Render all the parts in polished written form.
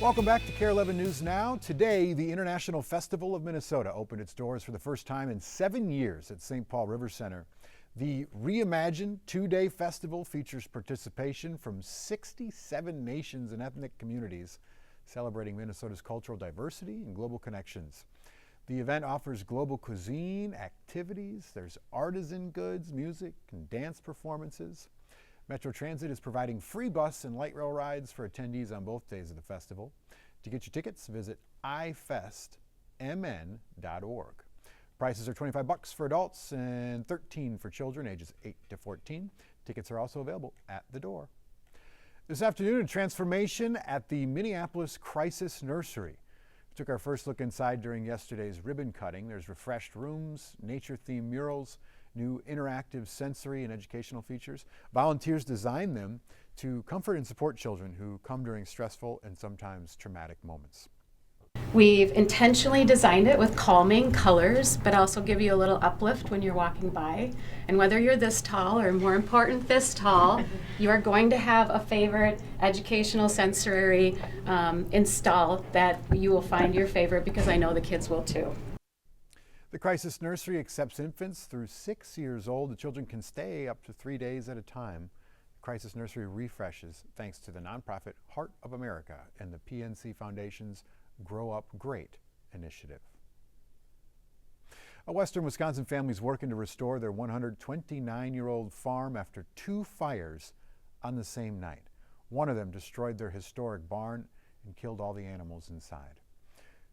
Welcome back to KARE 11 News Now. Today, the International Festival of Minnesota opened its doors for the first time in 7 years at St. Paul River Center. The reimagined two-day festival features participation from 67 nations and ethnic communities, celebrating Minnesota's cultural diversity and global connections. The event offers global cuisine, activities, there's artisan goods, music, and dance performances. Metro Transit is providing free bus and light rail rides for attendees on both days of the festival. To get your tickets, visit ifestmn.org. Prices are $25 for adults and $13 for children ages 8 to 14. Tickets are also available at the door. This afternoon, a transformation at the Minneapolis Crisis Nursery. We took our first look inside during yesterday's ribbon cutting. There's refreshed rooms, nature-themed murals, new interactive sensory and educational features. Volunteers designed them to comfort and support children who come during stressful and sometimes traumatic moments. We've intentionally designed it with calming colors, but also give you a little uplift when you're walking by. And whether you're this tall, or more important, this tall, you are going to have a favorite educational sensory install that you will find your favorite, because I know the kids will too. The Crisis Nursery accepts infants through 6 years old. The children can stay up to 3 days at a time. The Crisis Nursery refreshes thanks to the nonprofit Heart of America and the PNC Foundation's Grow Up Great initiative. A western Wisconsin family is working to restore their 129-year-old farm after 2 fires on the same night. One of them destroyed their historic barn and killed all the animals inside.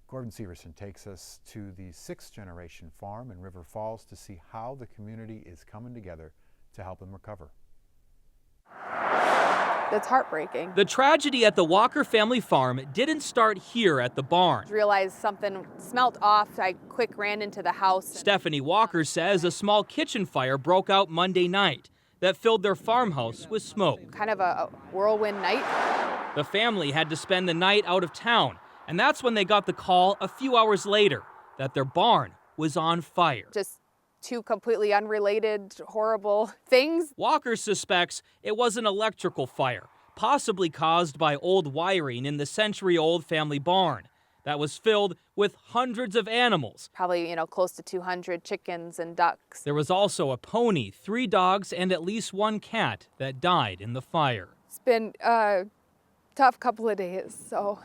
Gordon Severson takes us to the 6th-generation farm in River Falls to see how the community is coming together to help them recover. It's heartbreaking. The tragedy at the Walker family farm didn't start here at the barn. Realized something smelled off. I quick ran into the house. Stephanie Walker says a small kitchen fire broke out Monday night that filled their farmhouse with smoke. Kind of a whirlwind night. The family had to spend the night out of town, and that's when they got the call a few hours later that their barn was on fire. Just 2 completely unrelated, horrible things. Walker suspects it was an electrical fire, possibly caused by old wiring in the century-old family barn that was filled with hundreds of animals. Probably, close to 200 chickens and ducks. There was also a pony, 3 dogs, and at least 1 cat that died in the fire. It's been a tough couple of days, so.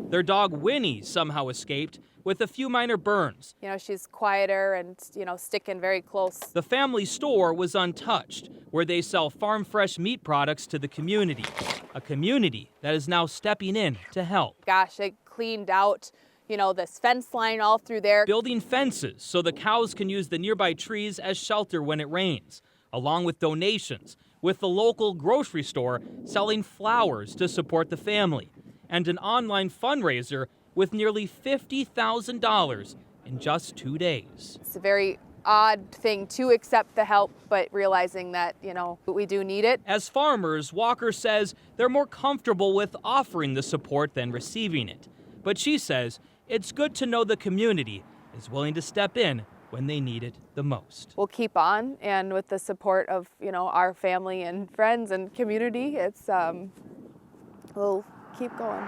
Their dog Winnie somehow escaped with a few minor burns. She's quieter and, sticking very close. The family store was untouched, where they sell farm fresh meat products to the community, a community that is now stepping in to help. Gosh, they cleaned out, this fence line all through there. Building fences so the cows can use the nearby trees as shelter when it rains, along with donations, with the local grocery store selling flowers to support the family, and an online fundraiser with nearly $50,000 in just 2 days. It's a very odd thing to accept the help, but realizing that, we do need it. As farmers, Walker says they're more comfortable with offering the support than receiving it. But she says it's good to know the community is willing to step in when they need it the most. We'll keep on, and with the support of, our family and friends and community, we'll keep going.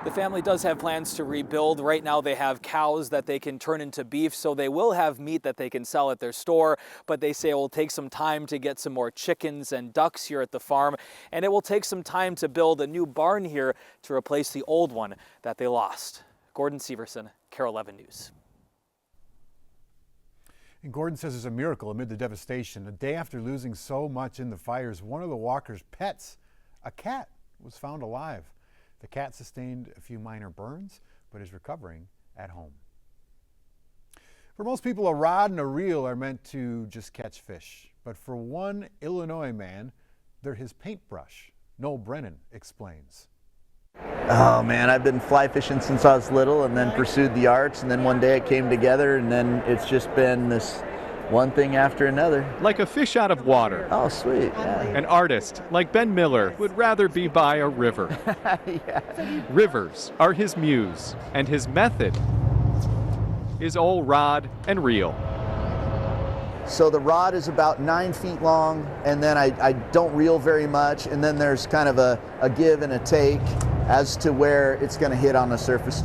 The family does have plans to rebuild. Right now they have cows that they can turn into beef, so they will have meat that they can sell at their store, but they say it will take some time to get some more chickens and ducks here at the farm, and it will take some time to build a new barn here to replace the old one that they lost. Gordon Severson, KARE 11 News. And Gordon says there's a miracle amid the devastation. A day after losing so much in the fires, one of the Walkers' pets, a cat, was found alive. The cat sustained a few minor burns, but is recovering at home. For most people, a rod and a reel are meant to just catch fish. But for one Illinois man, they're his paintbrush. Noel Brennan explains. Oh man, I've been fly fishing since I was little, and then pursued the arts, and then one day it came together, and then it's just been this one thing after another. Like a fish out of water. Oh, sweet. Yeah. An artist, like Ben Miller, would rather be by a river. Yeah. Rivers are his muse, and his method is all rod and reel. So the rod is about 9 feet long, and then I don't reel very much, and then there's kind of a give and a take. as to where it's going to hit on the surface.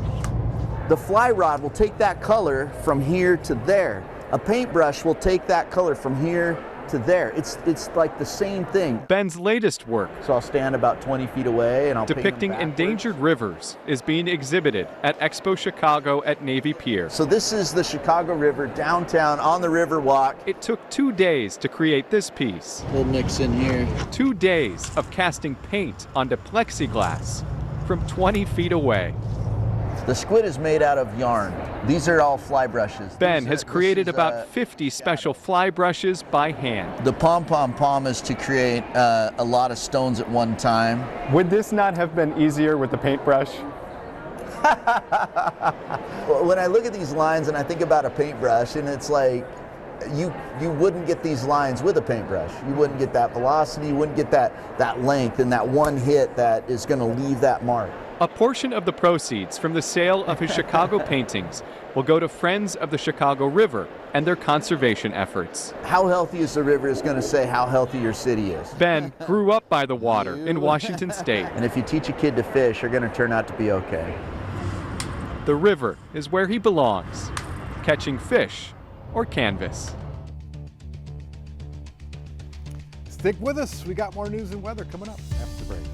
The fly rod will take that color from here to there. A paintbrush will take that color from here to there. It's like the same thing. Ben's latest work, So I'll stand about 20 feet away and I'll depicting paint them backwards. endangered rivers, is being exhibited at Expo Chicago at Navy Pier. So this is the Chicago River downtown on the river walk. It took 2 days to create this piece. We'll mix in here. 2 days of casting paint onto plexiglass from 20 feet away. The squid is made out of yarn. These are all fly brushes. Ben These has are- created this is, about 50 special fly brushes by hand. The pom-pom is to create a lot of stones at one time. Would this not have been easier with the paintbrush? When I look at these lines and I think about a paintbrush, and it's like, you wouldn't get these lines with a paintbrush. You wouldn't get that velocity, you wouldn't get that length and that one hit that is going to leave that mark. A portion of the proceeds from the sale of his Chicago paintings will go to Friends of the Chicago River and their conservation efforts. How healthy is the river is going to say how healthy your city is. Ben grew up by the water in Washington State. And if you teach a kid to fish, they're going to turn out to be okay. The river is where he belongs, catching fish or canvas. Stick with us. We got more news and weather coming up after the break.